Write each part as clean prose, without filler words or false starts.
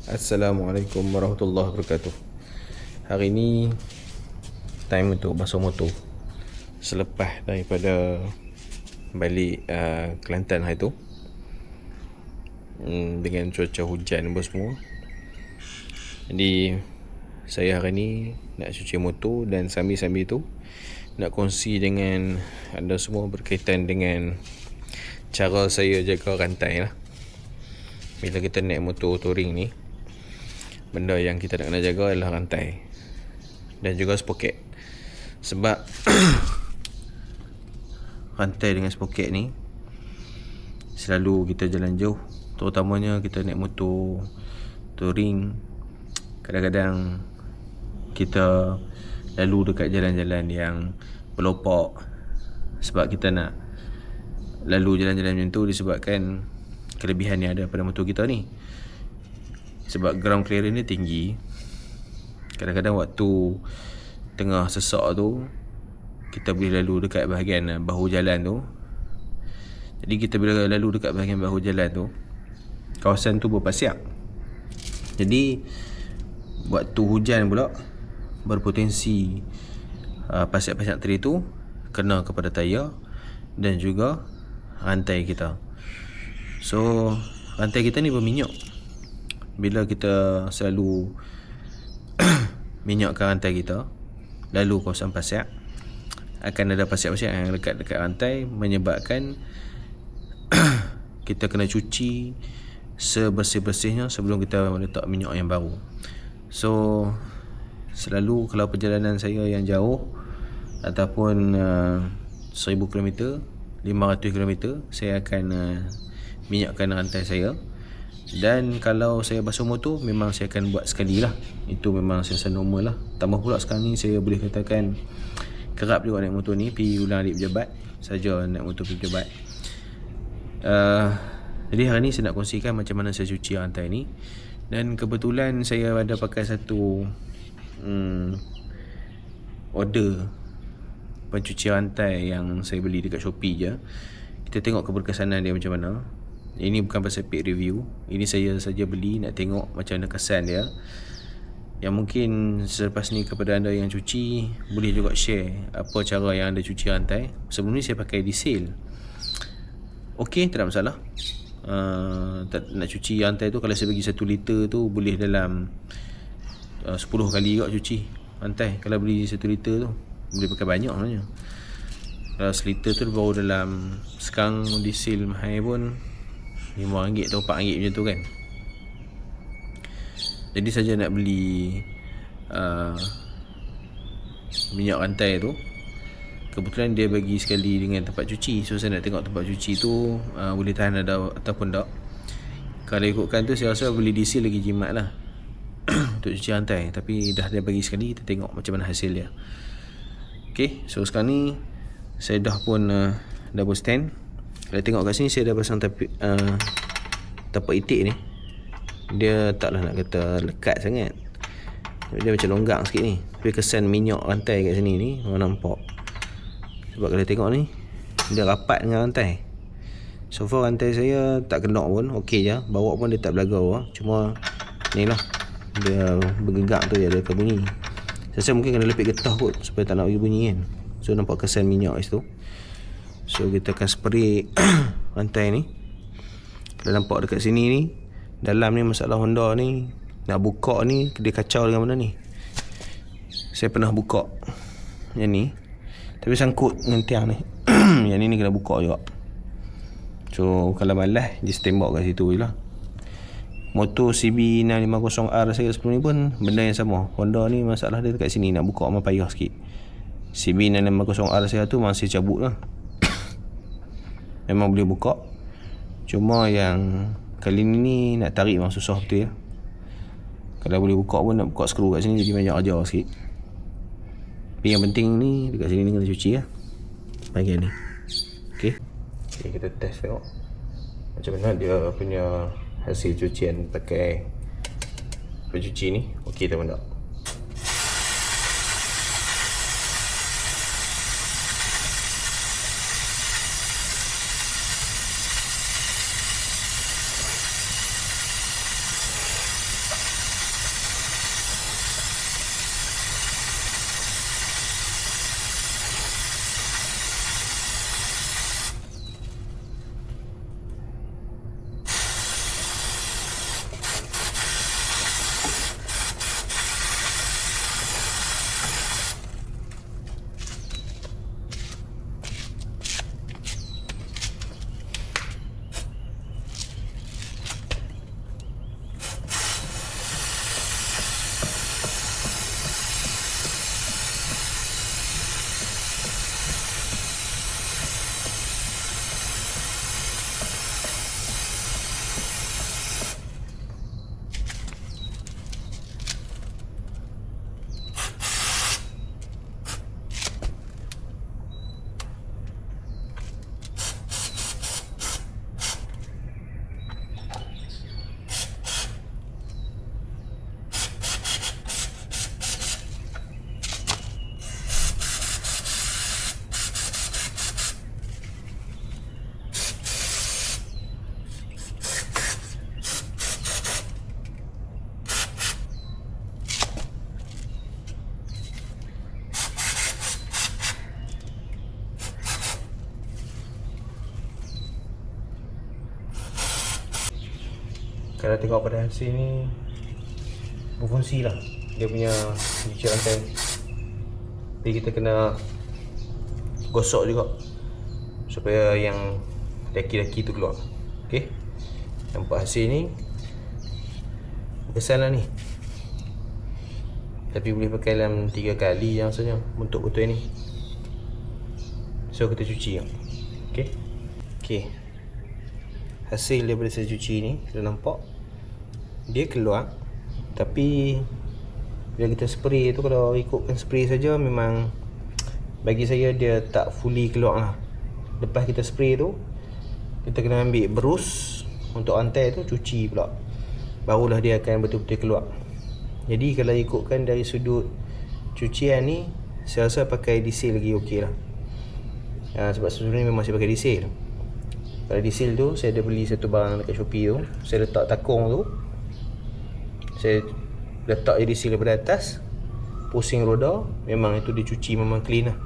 Assalamualaikum warahmatullahi wabarakatuh. Hari ni time untuk basuh motor selepas daripada balik Kelantan hari tu, dengan cuaca hujan apa semua. Jadi saya hari ni nak cuci motor, dan sambil-sambil tu nak kongsi dengan anda semua berkaitan dengan cara saya jaga rantai lah. Bila kita naik motor touring ni, benda yang kita nak kena jaga adalah rantai dan juga sproket. Sebab rantai dengan sproket ni selalu kita jalan jauh, terutamanya kita naik motor touring. Kadang-kadang kita lalu dekat jalan-jalan yang pelopok. Sebab kita nak lalu jalan-jalan macam tu disebabkan kelebihan yang ada pada motor kita ni. Sebab ground clearance dia tinggi, kadang-kadang waktu tengah sesak tu kita boleh lalu dekat bahagian bahu jalan tu. Jadi kita bila lalu dekat bahagian bahu jalan tu, kawasan tu berpasiak. Jadi waktu hujan pula berpotensi pasiak-pasiak teri tu kena kepada tayar dan juga rantai kita. So rantai kita ni berminyak. Bila kita selalu minyakkan rantai kita lalu kawasan pasiak, akan ada pasiak-pasiak yang dekat-dekat rantai, menyebabkan kita kena cuci sebersih-bersihnya sebelum kita meletak minyak yang baru. So selalu kalau perjalanan saya yang jauh ataupun 1000 km, 500 km, saya akan minyakkan rantai saya. Dan kalau saya basuh motor, memang saya akan buat sekali lah. Itu memang saya rasa normal lah. Tambah pula sekarang ni saya boleh katakan kerap juga naik motor ni, pergi ulang alik pejabat saja, naik motor pergi pejabat. Jadi hari ni saya nak kongsikan macam mana saya cuci rantai ni. Dan kebetulan saya ada pakai satu order pencuci rantai yang saya beli dekat Shopee je. Kita tengok keberkesanan dia macam mana. Ini bukan pasal paid review, ini saya saja beli nak tengok macam mana kesan dia. Yang mungkin selepas ni kepada anda yang cuci, boleh juga share apa cara yang anda cuci rantai. Sebelum ni saya pakai diesel. Okey, tak ada masalah. Nak cuci rantai tu, kalau saya bagi 1 liter tu boleh dalam 10 kali juga cuci rantai. Kalau beli 1 liter tu boleh pakai banyak sebenarnya. Kalau 1 liter tu baru dalam, sekarang diesel mahal pun RM5 atau RM4 macam tu kan. Jadi saja nak beli minyak rantai tu, kebetulan dia bagi sekali dengan tempat cuci. So saya nak tengok tempat cuci tu boleh tahan ada ataupun tak. Kalau ikutkan tu saya rasa beli diesel lagi jimat lah untuk cuci rantai. Tapi dah dia bagi sekali, kita tengok macam mana hasil dia. Okay, so sekarang ni saya dah pun double stand. Kalau tengok kat sini saya dah pasang tapak itik ni. Dia taklah nak kata lekat sangat, dia macam longgang sikit ni. Tapi kesan minyak rantai kat sini ni orang nampak. Sebab kalau tengok ni, dia rapat dengan rantai. So far rantai saya tak kena pun, okey je. Bawa pun dia tak belagau lah. Cuma ni lah, dia bergegak tu je, dia akan bunyi. Saya mungkin kena lepit getah kot supaya tak nak bagi bunyi kan. So nampak kesan minyak kat situ. So kita akan spray rantai ni. Kalau nampak dekat sini ni, dalam ni masalah Honda ni, nak buka ni dia kacau dengan mana ni. Saya pernah buka yang ni, tapi sangkut dengan tiang ni. Yang ni kena buka juga. So kalau malas, just tembak kat situ je lah. Motor CB650R saya sebelum ni pun benda yang sama. Honda ni masalah dia dekat sini, nak buka memang payah sikit. CB650R saya tu masih cabut lah. Memang boleh buka, cuma yang kali ni nak tarik memang susah betul ya. Kalau boleh buka pun nak buka skru kat sini jadi banyak ajar sikit. Tapi yang penting ni dekat sini ni kena cuci lah bahagian ni. Okay, kita test tengok macam mana dia punya hasil cucian pakai pencuci ni. Okey tak benda. Kalau tengok pada hasil ni berfungsi lah dia punya cuci rantai ni. Tapi kita kena gosok juga supaya yang daki-daki tu keluar. Okay, nampak hasil ni kesan lah ni. Tapi boleh pakai dalam 3 kali yang rasanya untuk botol ni. So kita cuci. Okay, hasil daripada saya cuci ni, kita nampak dia keluar. Tapi bila kita spray tu, kalau ikutkan spray saja, memang bagi saya dia tak fully keluar lah. Lepas kita spray tu, kita kena ambil berus untuk rantai tu, cuci pula, barulah dia akan betul-betul keluar. Jadi kalau ikutkan dari sudut cucian ni, saya rasa pakai diesel lagi okey lah. Sebab sebenarnya memang saya pakai diesel. Kalau diesel tu, saya ada beli satu barang dekat Shopee tu, saya letak takung tu, saya letak je diesel daripada atas, pusing roda, memang itu dicuci memang clean lah.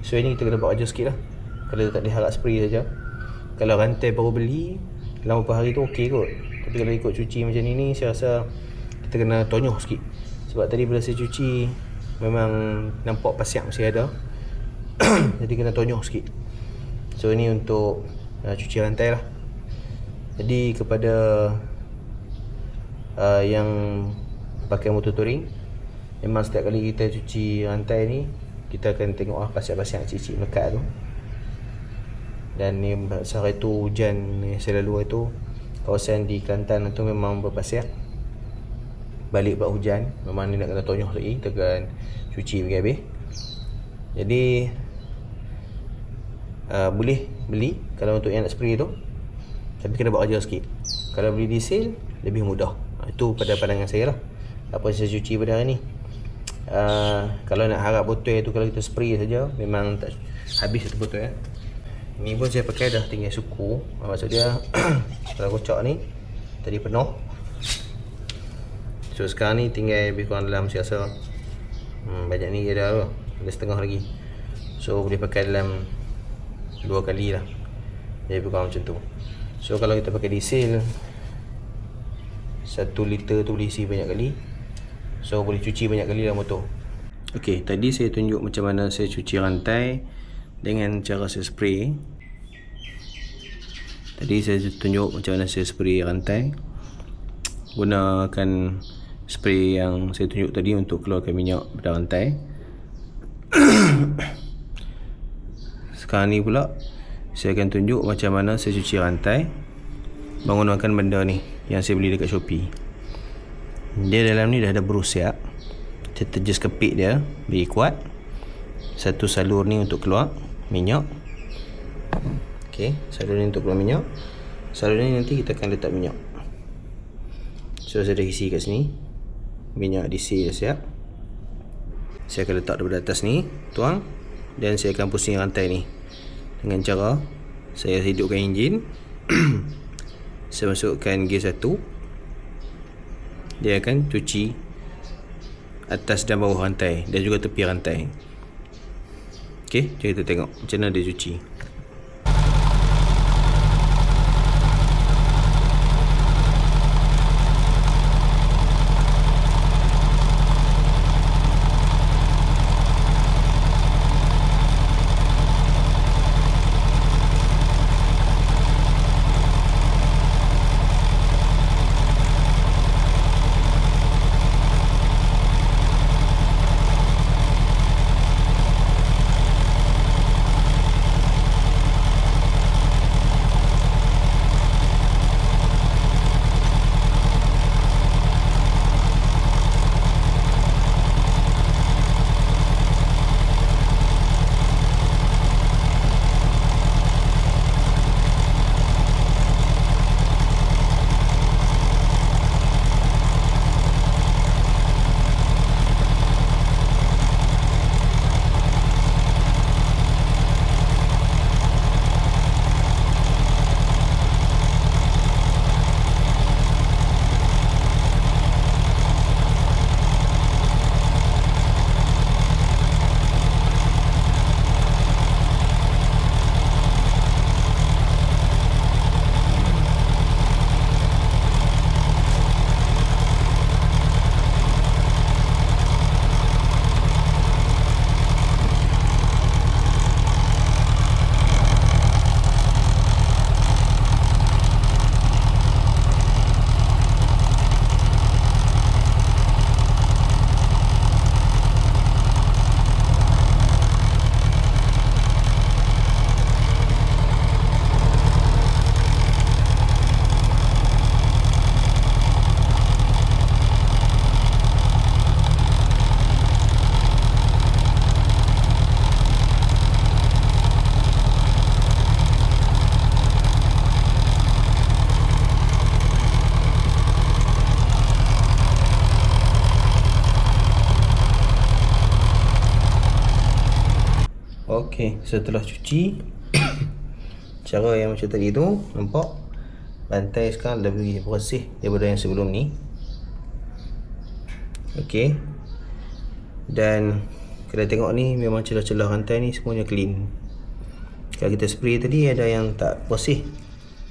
So ini kita kena buat kerja sikit lah. Kalau tak boleh harap spray saja. Kalau rantai baru beli dalam beberapa hari tu okey kot. Tapi kalau ikut cuci macam ni, saya rasa kita kena tonyoh sikit. Sebab tadi bila saya cuci, memang nampak pasiak masih ada. Jadi kena tonyoh sikit. So ini untuk cuci rantai lah. Jadi kepada yang pakai motor touring, memang setiap kali kita cuci rantai ni, kita akan tengok pasiak-pasiak cicik melekat tu. Dan ni sehari tu hujan saya lalu itu, kawasan di Kelantan tu memang berpasiak. Balik buat hujan, memang ni nak kena tonyoh lagi, kita akan cuci bagi habis. Jadi boleh beli kalau untuk yang nak spray tu, tapi kena buat kerja sikit. Kalau beli diesel lebih mudah. Itu pada pandangan saya lah, apa saya cuci pada hari ni. Kalau nak harap botol tu, kalau kita spray saja, memang tak habis satu botol ya. Ni pun saya pakai dah tinggal suku. Maksud dia kalau kocok ni tadi penuh, so sekarang ni tinggal lebih kurang dalam, saya rasa banyak ni ada setengah lagi. So boleh pakai dalam 2 kali lah, jadi lebih kurang macam tu. So kalau kita pakai diesel, 1 liter tu boleh isi banyak kali. So boleh cuci banyak kali dalam motor. Ok, tadi saya tunjuk macam mana saya cuci rantai dengan cara saya spray. Tadi saya tunjuk macam mana saya spray rantai, gunakan spray yang saya tunjuk tadi untuk keluarkan minyak pada rantai. Sekarang ni pula saya akan tunjuk macam mana saya cuci rantai menggunakan benda ni yang saya beli dekat Shopee. Dia dalam ni dah ada berus siap. Kita just kepit dia bagi kuat. Satu salur ni untuk keluar minyak. Okey, salur ni untuk keluar minyak. Salur ni nanti kita akan letak minyak. So saya dah isi kat sini. Minyak diesel dah siap. Saya akan letak daripada atas ni, tuang, dan saya akan pusing rantai ni dengan cara saya hidupkan enjin. Saya masukkan gear 1. Dia akan cuci atas dan bawah rantai dan juga tepi rantai. Okey, jom kita tengok macam mana dia cuci. Okey, setelah cuci cara yang macam tadi tu, nampak lantai sekarang lebih bersih daripada yang sebelum ni. Okey. Dan kalau tengok ni memang celah-celah rantai ni semuanya clean. Kalau kita spray tadi ada yang tak bersih.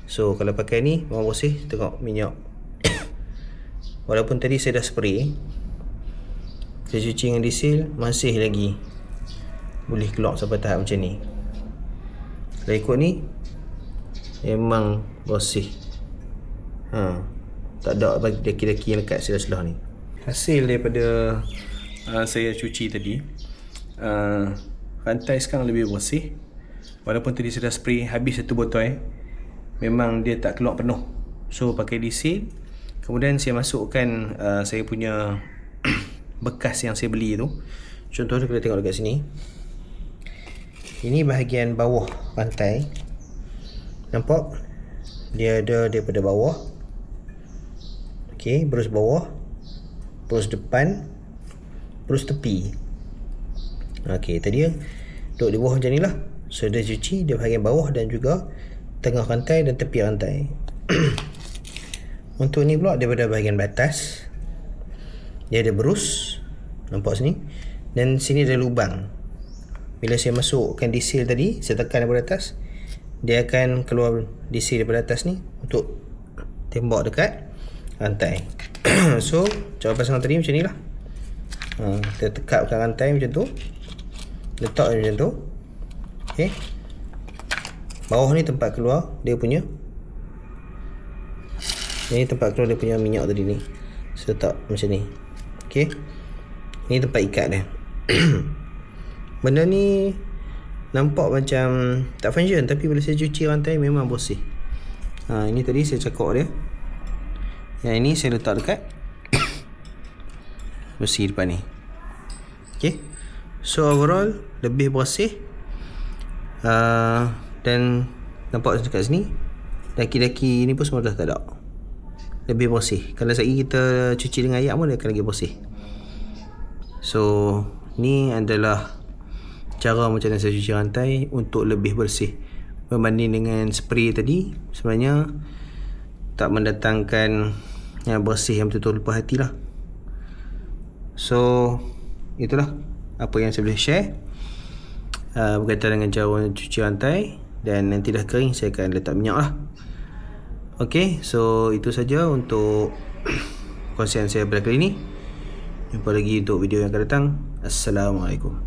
So kalau pakai ni memang bersih. Tengok minyak. Walaupun tadi saya dah spray, saya cuci dengan diesel, masih lagi boleh keluar sampai tahap macam ni. Kalau ikut ni memang bersih. Tak ada daki-daki yang lekat celah-celah ni. Hasil daripada saya cuci tadi, rantai sekarang lebih bersih. Walaupun tadi saya dah spray habis satu botol, memang dia tak keluar penuh. So pakai diesel. Kemudian saya masukkan saya punya bekas yang saya beli tu. Contohnya kita tengok dekat sini. Ini bahagian bawah rantai. Nampak? Dia ada daripada bawah. Okey, berus bawah, berus depan, berus tepi. Okey, tadi duduk di bawah macam ni lah. So dia cuci dia bahagian bawah dan juga tengah rantai dan tepi rantai. Untuk ni pula daripada bahagian batas, dia ada berus, nampak sini, dan sini ada lubang. Bila saya masukkan diesel tadi, saya tekan daripada atas, dia akan keluar diesel daripada atas ni untuk tembak dekat rantai. So cara pasang tadi macam ni lah. Kita tekapkan rantai macam tu, letak macam tu. Okay. Bawah ni tempat keluar dia punya, ini tempat keluar dia punya minyak tadi ni. So letak macam ni. Okay. Ni tempat ikat dia. Benda ni nampak macam tak function, tapi bila saya cuci rantai memang bersih. Ini tadi saya cakap dia. Yang ini saya letak dekat bersih depan ni. Okay. So overall lebih bersih. Dan nampak dekat sini daki-daki ni pun semua dah tak ada. Lebih bersih. Kalau sekali kita cuci dengan air pun dia akan lagi bersih. So ni adalah cara macam mana saya cuci rantai untuk lebih bersih. Berbanding dengan spray tadi, sebenarnya tak mendatangkan yang bersih yang betul-betul puas hati lah. So itulah apa yang saya boleh share berkaitan dengan cara cuci rantai. Dan nanti dah kering saya akan letak minyak lah. Ok, so itu saja untuk kongsian saya pada kali ini. Jumpa lagi untuk video yang akan datang. Assalamualaikum.